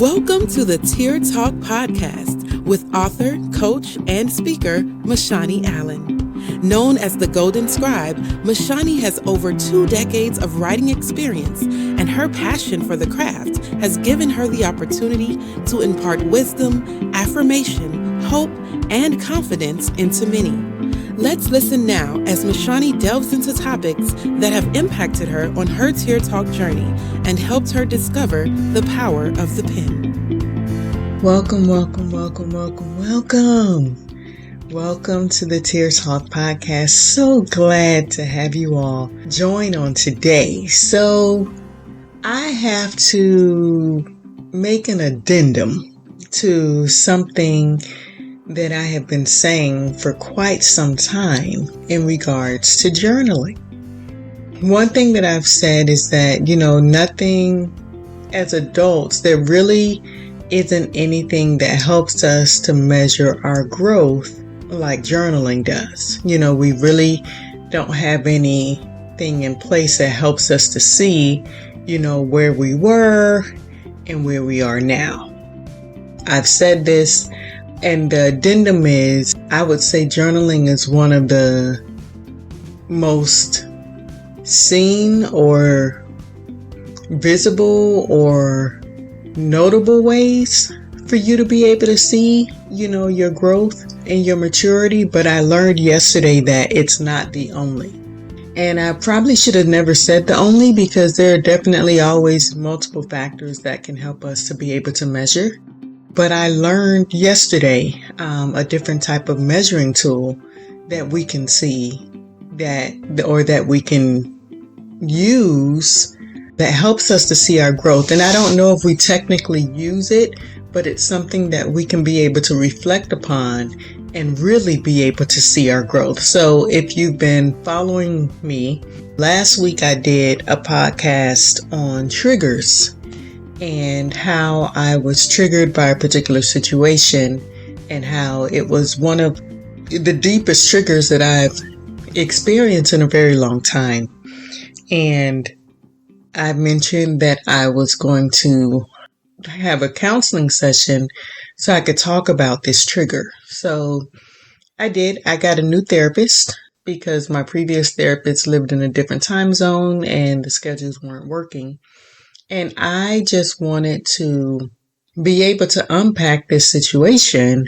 Welcome to the Tear Talk Podcast with author, coach, and speaker MaShani Allen. Known as the Golden Scribe, MaShani has over 2 decades of writing experience, and her passion for the craft has given her the opportunity to impart wisdom, affirmation, hope, and confidence into many. Let's listen now as MaShani delves into topics that have impacted her on her Tear Talk journey and helped her discover the power of the pen. Welcome to the Tear Talk podcast. So glad to have you all join on today. So I have to make an addendum to something that I have been saying for quite some time in regards to journaling. One thing that I've said is that, nothing as adults, there really isn't anything that helps us to measure our growth like journaling does. We really don't have anything in place that helps us to see, where we were and where we are now. I've said this, and the addendum is, I would say journaling is one of the most seen or visible or notable ways for you to be able to see, your growth and your maturity. But I learned yesterday that it's not the only. And I probably should have never said the only, because there are definitely always multiple factors that can help us to be able to measure. But I learned yesterday a different type of measuring tool that we can see that we can use that helps us to see our growth. And I don't know if we technically use it, but it's something that we can be able to reflect upon and really be able to see our growth. So if you've been following me, last week I did a podcast on triggers and how I was triggered by a particular situation and how it was one of the deepest triggers that I've experienced in a very long time. And I mentioned that I was going to have a counseling session so I could talk about this trigger. So I did. I got a new therapist because my previous therapist lived in a different time zone and the schedules weren't working. And I just wanted to be able to unpack this situation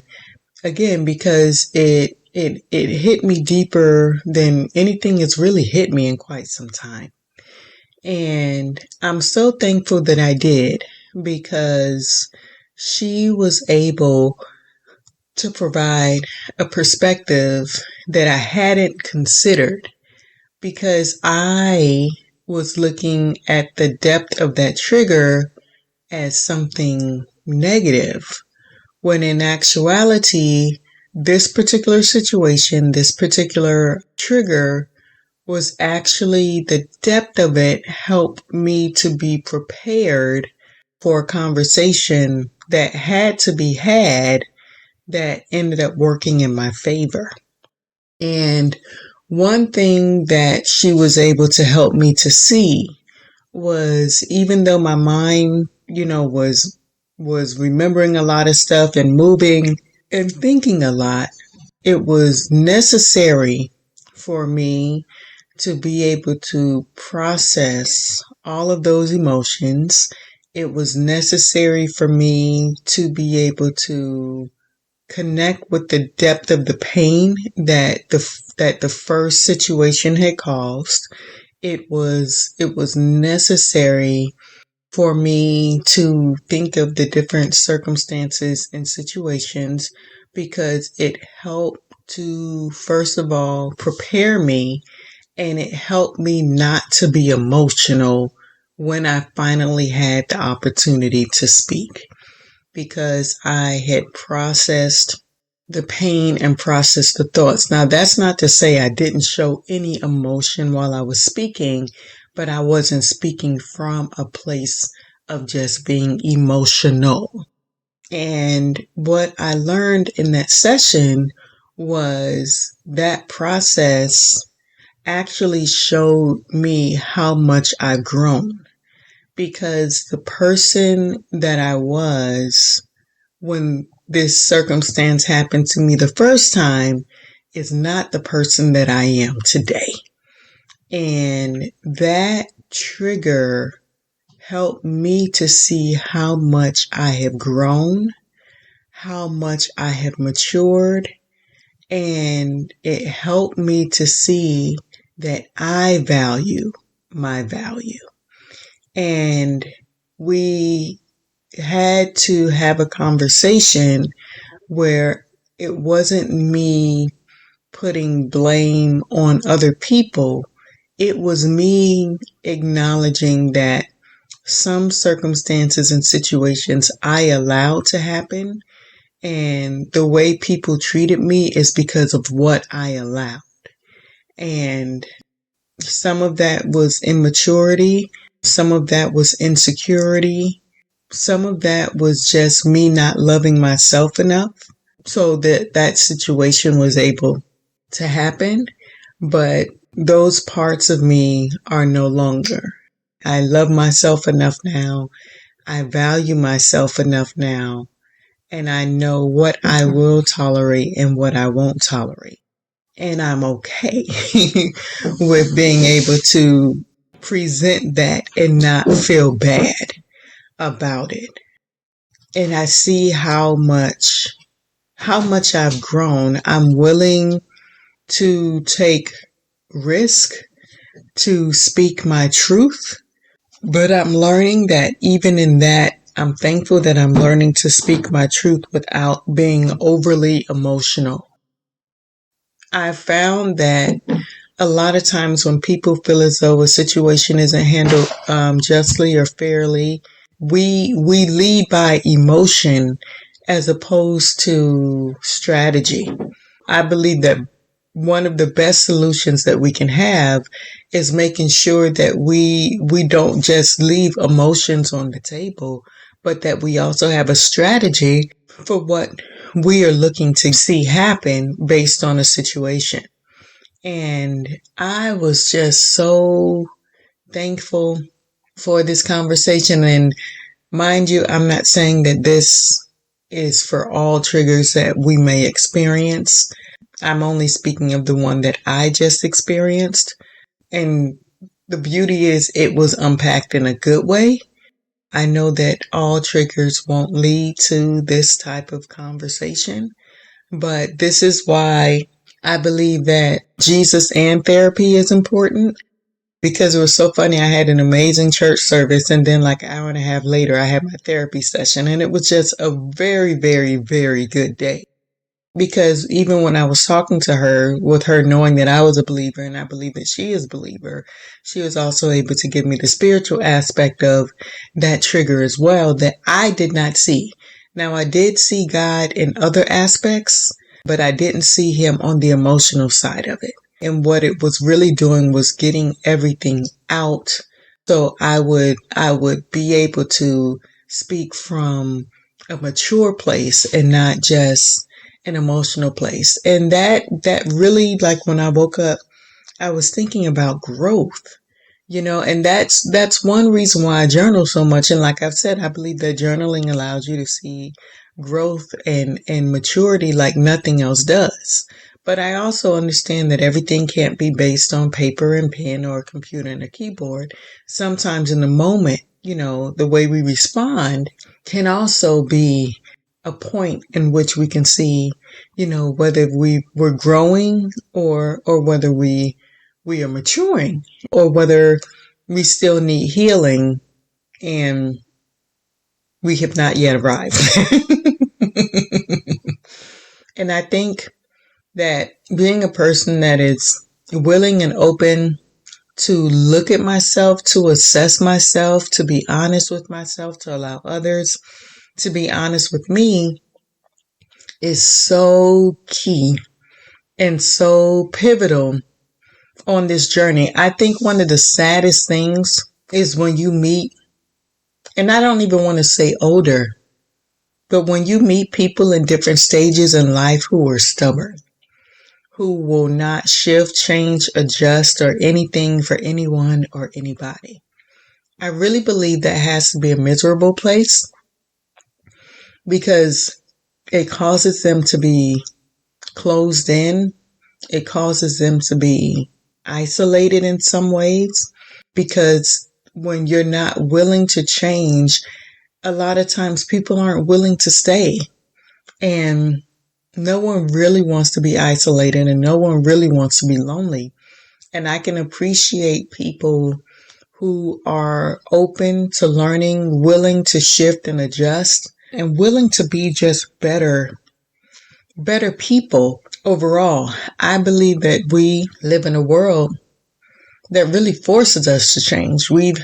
again, because it hit me deeper than anything has really hit me in quite some time. And I'm so thankful that I did, because she was able to provide a perspective that I hadn't considered, because I was looking at the depth of that trigger as something negative, when in actuality, this particular situation, this particular trigger was actually, the depth of it helped me to be prepared for a conversation that had to be had that ended up working in my favor. And one thing that she was able to help me to see was, even though my mind, was remembering a lot of stuff and moving and thinking a lot, it was necessary for me to be able to process all of those emotions. It was necessary for me to be able to connect with the depth of the pain that the first situation had caused. It was necessary for me to think of the different circumstances and situations, because it helped to, first of all, prepare me, and it helped me not to be emotional when I finally had the opportunity to speak, because I had processed the pain and processed the thoughts. Now, that's not to say I didn't show any emotion while I was speaking, but I wasn't speaking from a place of just being emotional. And what I learned in that session was that process actually showed me how much I've grown, because the person that I was when this circumstance happened to me the first time is not the person that I am today. And that trigger helped me to see how much I have grown, how much I have matured, and it helped me to see that I value my value. And we had to have a conversation where it wasn't me putting blame on other people. It was me acknowledging that some circumstances and situations I allowed to happen, and the way people treated me is because of what I allowed. And some of that was immaturity, some of that was insecurity, some of that was just me not loving myself enough so that situation was able to happen. But those parts of me are no longer. I love myself enough now. I value myself enough now. And I know what I will tolerate and what I won't tolerate. And I'm okay with being able to present that and not feel bad about it. And I see how much I've grown. I'm willing to take risk, to speak my truth, but I'm learning that even in that, I'm thankful that I'm learning to speak my truth without being overly emotional. I found that a lot of times when people feel as though a situation isn't handled justly or fairly, we lead by emotion as opposed to strategy. I believe that one of the best solutions that we can have is making sure that we don't just leave emotions on the table, but that we also have a strategy for what we are looking to see happen based on a situation. And I was just so thankful for this conversation. And mind you, I'm not saying that this is for all triggers that we may experience. I'm only speaking of the one that I just experienced. And the beauty is it was unpacked in a good way. I know that all triggers won't lead to this type of conversation, but this is why I believe that Jesus and therapy is important, because it was so funny. I had an amazing church service, and then like an hour and a half later, I had my therapy session, and it was just a very, very, very good day. Because even when I was talking to her, with her knowing that I was a believer and I believe that she is a believer, she was also able to give me the spiritual aspect of that trigger as well that I did not see. Now, I did see God in other aspects, but I didn't see him on the emotional side of it. And what it was really doing was getting everything out. So I would be able to speak from a mature place and not just an emotional place. And that really, like when I woke up, I was thinking about growth, and that's one reason why I journal so much. And like I've said, I believe that journaling allows you to see growth and maturity like nothing else does. But I also understand that everything can't be based on paper and pen or a computer and a keyboard. Sometimes in the moment, the way we respond can also be a point in which we can see, whether we're growing or whether we are maturing, or whether we still need healing and we have not yet arrived. And I think that being a person that is willing and open to look at myself, to assess myself, to be honest with myself, to allow others to be honest with me is so key and so pivotal on this journey. I think one of the saddest things is when you meet, and I don't even want to say older, but when you meet people in different stages in life who are stubborn, who will not shift, change, adjust, or anything for anyone or anybody. I really believe that has to be a miserable place because it causes them to be closed in. It causes them to be isolated in some ways because when you're not willing to change, a lot of times people aren't willing to stay. And no one really wants to be isolated and no one really wants to be lonely. And I can appreciate people who are open to learning, willing to shift and adjust, and willing to be just better people overall. I believe that we live in a world that really forces us to change. We've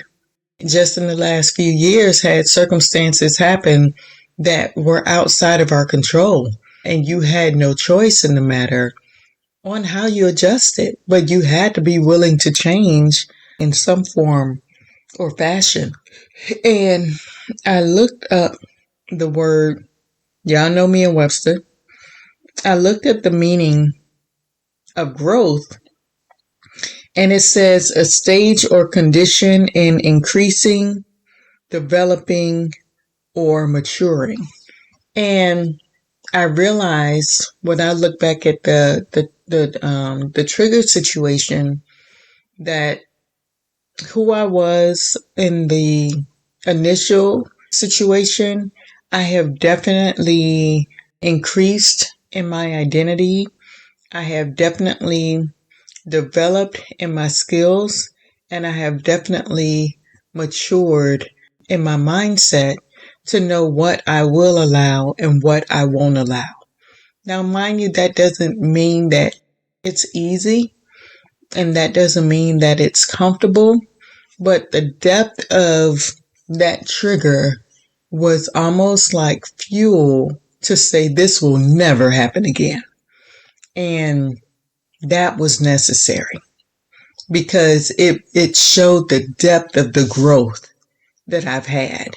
just in the last few years had circumstances happen that were outside of our control, and you had no choice in the matter on how you adjusted, but you had to be willing to change in some form or fashion. And I looked up the word, y'all know me in Webster. I looked at the meaning of growth, and it says a stage or condition in increasing, developing, or maturing. And I realized when I look back at the trigger situation that who I was in the initial situation, I have definitely increased in my identity. I have definitely developed in my skills, and I have definitely matured in my mindset to know what I will allow and what I won't allow. Now, mind you, that doesn't mean that it's easy, and that doesn't mean that it's comfortable, but the depth of that trigger was almost like fuel to say this will never happen again. And that was necessary because it showed the depth of the growth that I've had.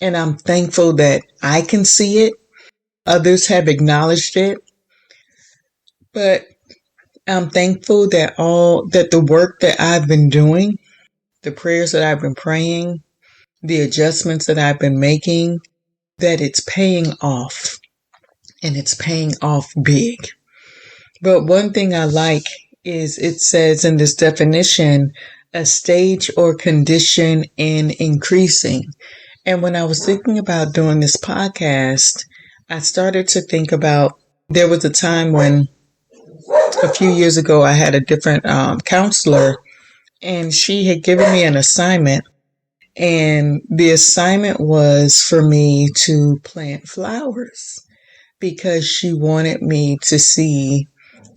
And I'm thankful that I can see it. Others have acknowledged it. But I'm thankful that the work that I've been doing, the prayers that I've been praying, the adjustments that I've been making, that it's paying off, and it's paying off big. But one thing I like is it says in this definition, a stage or condition in increasing. And when I was thinking about doing this podcast, I started to think about, there was a time when a few years ago I had a different counselor, and she had given me an assignment. And the assignment was for me to plant flowers because she wanted me to see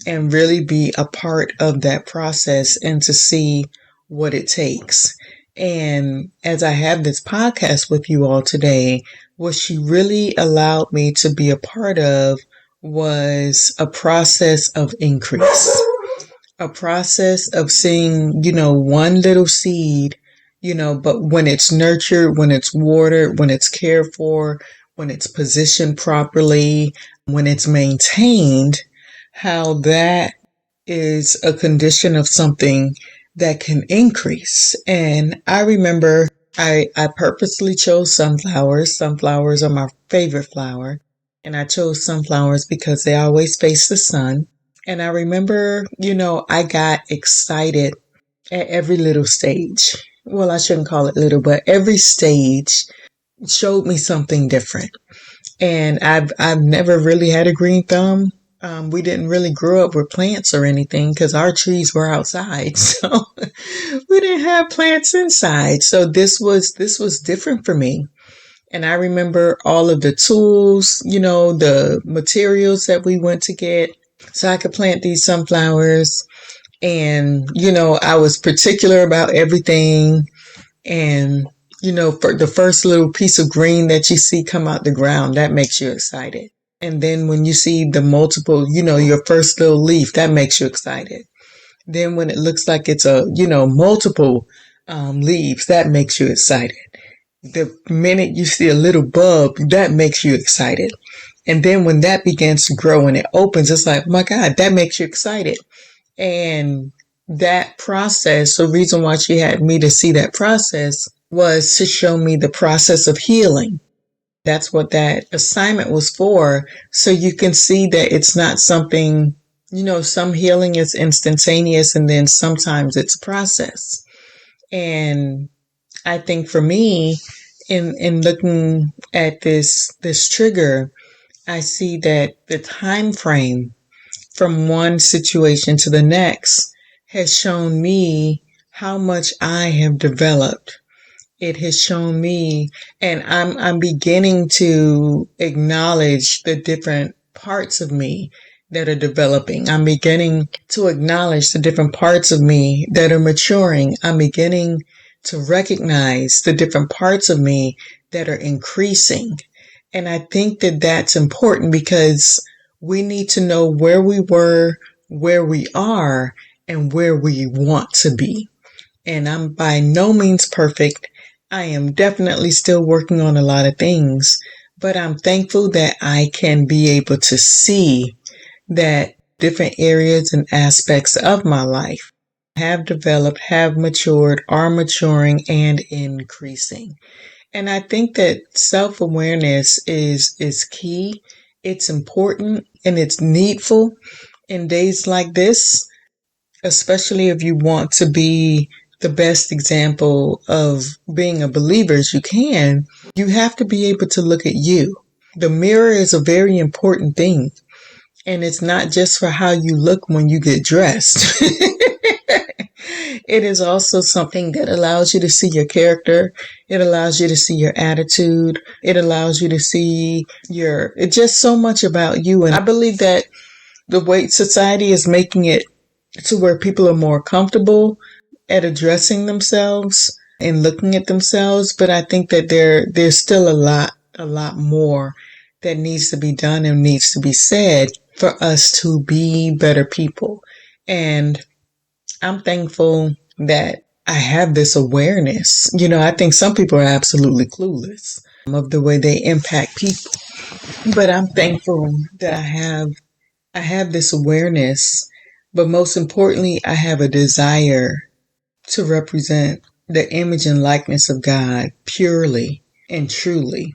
and really be a part of that process and to see what it takes. And as I have this podcast with you all today, what she really allowed me to be a part of was a process of increase, a process of seeing, one little seed, but when it's nurtured, when it's watered, when it's cared for, when it's positioned properly, when it's maintained, how that is a condition of something that can increase. And I remember I purposely chose sunflowers. Sunflowers are my favorite flower. And I chose sunflowers because they always face the sun. And I remember, I got excited at every little stage. Well, I shouldn't call it little, but every stage showed me something different. And I've never really had a green thumb. We didn't really grow up with plants or anything because our trees were outside. So we didn't have plants inside. So this was different for me. And I remember all of the tools, the materials that we went to get so I could plant these sunflowers. And, I was particular about everything. And, for the first little piece of green that you see come out the ground, that makes you excited. And then when you see the multiple, your first little leaf, that makes you excited. Then when it looks like it's multiple leaves, that makes you excited. The minute you see a little bulb, that makes you excited. And then when that begins to grow and it opens, it's like, oh my God, that makes you excited. And that process, the reason why she had me to see that process was to show me the process of healing. That's what that assignment was for. So you can see that it's not something, some healing is instantaneous and then sometimes it's a process. And I think for me, in looking at this trigger, I see that the time frame from one situation to the next has shown me how much I have developed. It has shown me, and I'm beginning to acknowledge the different parts of me that are developing. I'm beginning to acknowledge the different parts of me that are maturing. I'm beginning to recognize the different parts of me that are increasing. And I think that that's important because we need to know where we were, where we are, and where we want to be. And I'm by no means perfect. I am definitely still working on a lot of things, but I'm thankful that I can be able to see that different areas and aspects of my life have developed, have matured, are maturing, and increasing. And I think that self-awareness is key. It's important and it's needful in days like this, especially if you want to be the best example of being a believer as you can. You have to be able to look at you. The mirror is a very important thing. And it's not just for how you look when you get dressed. It is also something that allows you to see your character. It allows you to see your attitude. It allows you to see it's just so much about you. And I believe that the way society is making it to where people are more comfortable at addressing themselves and looking at themselves. But I think that there's still a lot more that needs to be done and needs to be said for us to be better people. And I'm thankful that I have this awareness. I think some people are absolutely clueless of the way they impact people. But I'm thankful that I have this awareness. But most importantly, I have a desire to represent the image and likeness of God purely and truly.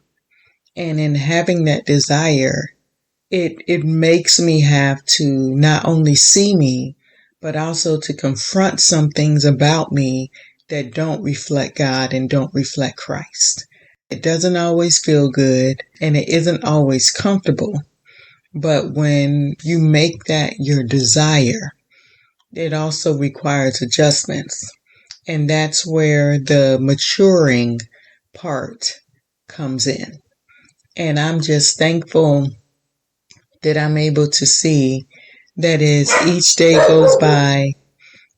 And in having that desire, it makes me have to not only see me, but also to confront some things about me that don't reflect God and don't reflect Christ. It doesn't always feel good and it isn't always comfortable. But when you make that your desire, it also requires adjustments. And that's where the maturing part comes in. And I'm just thankful that I'm able to see that as each day goes by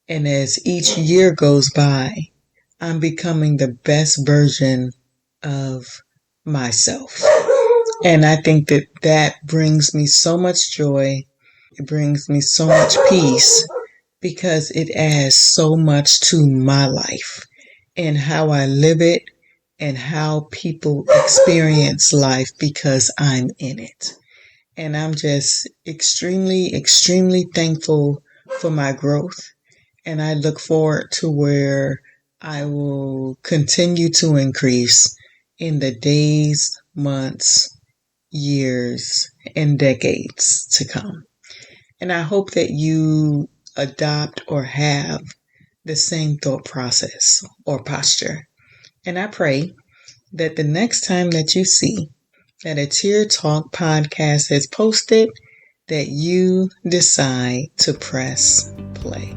and as each year goes by, I'm becoming the best version of myself. And I think that brings me so much joy. It brings me so much peace because it adds so much to my life and how I live it and how people experience life because I'm in it. And I'm just extremely, extremely thankful for my growth. And I look forward to where I will continue to increase in the days, months, years, and decades to come. And I hope that you adopt or have the same thought process or posture. And I pray that the next time that you see that a Tear Talk podcast is posted, that you decide to press play.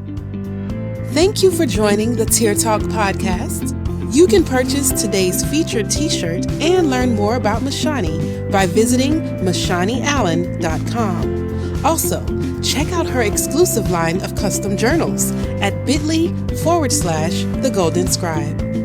Thank you for joining the Tear Talk podcast. You can purchase today's featured t-shirt and learn more about MaShani by visiting MaShaniAllen.com. Also, check out her exclusive line of custom journals at bit.ly/The Golden Scribe.